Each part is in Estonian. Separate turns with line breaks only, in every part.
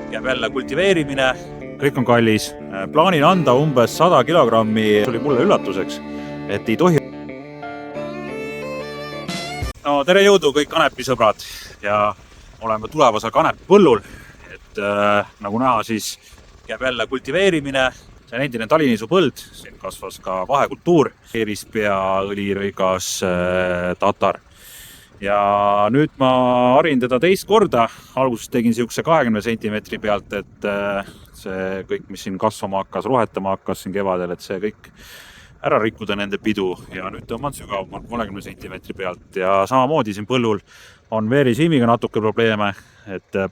jääb jälle kultiveerimine, kõik on kallis. Plaanin anda umbes 100 kilogrammi, see oli mulle üllatuseks, et ei tohi. No tere jõudu kõik kanepisõbrad ja oleme tulevasel kanepipõllul, et nagu näha, siis jääb jälle kultiveerimine. See on endine Tallinnisu põld, siin kasvas ka vahekultuur, keerispea, õlirõigas, tatar. Ja nüüd ma harin teda teist korda, alguses tegin siukse 20 sentimeetri pealt, et see kõik, mis siin kasvama hakkas, rohetama hakkas siin kevadel, et see kõik ära rikkuda nende pidu ja nüüd tõmban sügavamalt 30 sentimeetri pealt ja samamoodi siin põllul on veerisiimiga natuke probleeme, et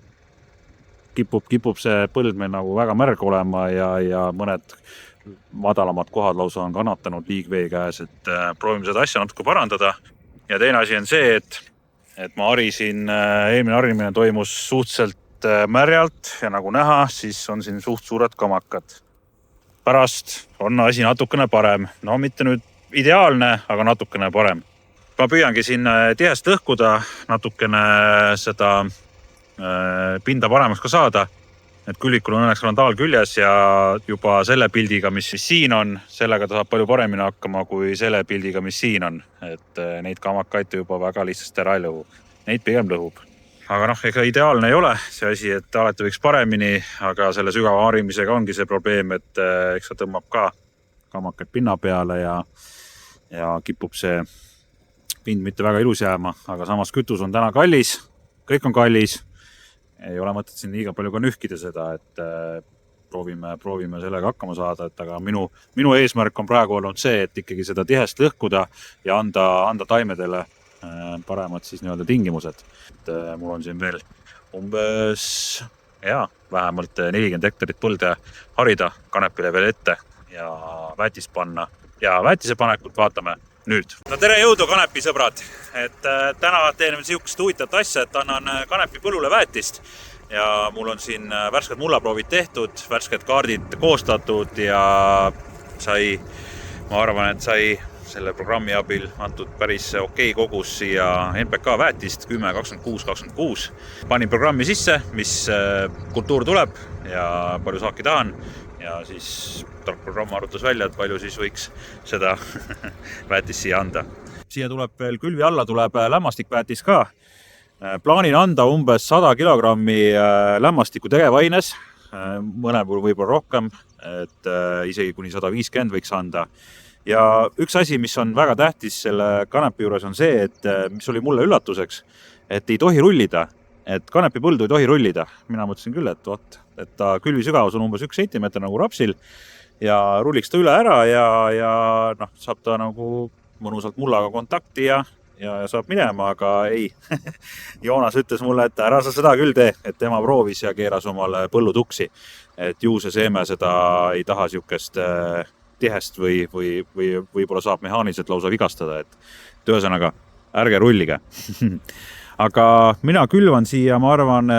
kipub see põld meil nagu väga märg olema ja mõned madalamad kohad lausa on kannatanud liigvee käes, et proovime seda asja natuke parandada. Ja teine asi on see, et ma harisin, eelmine harimine toimus suhteliselt märjalt ja nagu näha, siis on siin suht suured kamakad. Pärast on asi natukene parem. No mitte nüüd ideaalne, aga natukene parem. Ma püüangi siin tihest lõhkuda, natukene seda pinda paremaks ka saada. Et külvikul on õnneks grandaal küljes ja juba selle pildiga, mis siin on, sellega ta saab palju paremini hakkama kui selle pildiga, mis siin on. Et neid kamakaid juba väga lihtsasti ära ei lõhu. Neid pigem lõhub. Aga ega ideaalne ei ole see asi, et alati võiks paremini, aga selle sügava harimisega ongi see probleem, et eks ta tõmbab ka kamakaid pinna peale ja kipub see pind mitte väga ilus jääma, aga samas kütus on täna kallis, kõik on kallis. Ei ole mõtet siin liiga palju ka nühkida seda, et proovime sellega hakkama saada, et aga minu eesmärk on praegu olnud see, et ikkagi seda tihest lõhkuda ja anda taimedele paremad siis nii-öelda tingimused. Et mul on siin veel umbes vähemalt 40 hektarit põlde harida, kanepile veel ette ja väetis panna. Ja väetise panekut vaatame nüüd. No tere jõudu kanepisõbrad, et täna teen siukest huvitavat asja, et annan kanepipõllule väetist ja mul on siin värsked mullaproovid tehtud, värsked kaardid koostatud ja ma arvan, et sai selle programmi abil antud päris okei kogus siia NPK väetist 10-26-26. Panin programmi sisse, mis kultuur tuleb ja palju saaki tahan ja siis programm arutas välja, et palju siis võiks seda väetist siia anda. Siia tuleb veel külvi alla, tuleb lämmastikväetis ka. Plaanin anda umbes 100 kilogrammi lämmastiku tegevaines, mõne puhul võib-olla rohkem, et isegi kuni 150 võiks anda. Ja üks asi, mis on väga tähtis selle kanepi juures on see, et mis oli mulle üllatuseks, et ei tohi rullida, et kanepipõldu ei tohi rullida. Mina mõtlesin küll, et ta külvi sügavus on umbes 1 sentimeeter nagu rapsil ja rulliks ta üle ära ja saab ta nagu mõnusalt mullaga kontakti ja saab minema, aga ei. Joonas ütles mulle, et ära sa seda küll tee, et tema proovis ja keeras omale põllu tuksi, et juuse seeme seda ei taha siukest tihest või võib-olla saab mehaaniliselt lausa vigastada, et ühesõnaga ärge rullige. Aga mina külvan siia, ma arvan,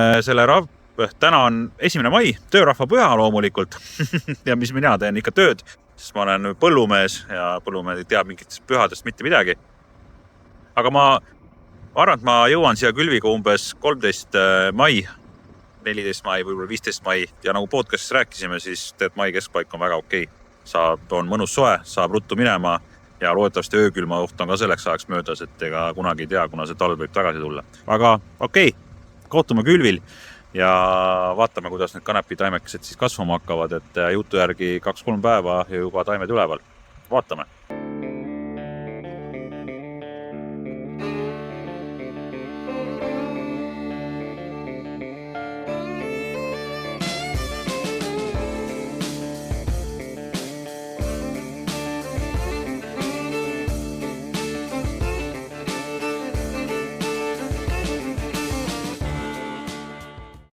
täna on 1. mai, töörahva püha loomulikult ja mis mina teen ikka tööd, sest ma olen põllumees ja põllumees ei tea mingitest pühadest mitte midagi. Aga ma arvan, et ma jõuan siia külviga umbes 13 mai, 14 mai, võib-olla 15 mai ja nagu podcastis rääkisime, siis mai keskpaik on väga okei. On mõnus soe, saab ruttu minema ja loodetavasti öökülma oht on ka selleks ajaks möödas, et ega kunagi ei tea, kuna see talv võib tagasi tulla. Aga okei, kohtume külvil ja vaatame, kuidas need kanepitaimekesed siis kasvama hakkavad, et jutu järgi 2-3 päeva ja juba taimed üleval. Vaatame.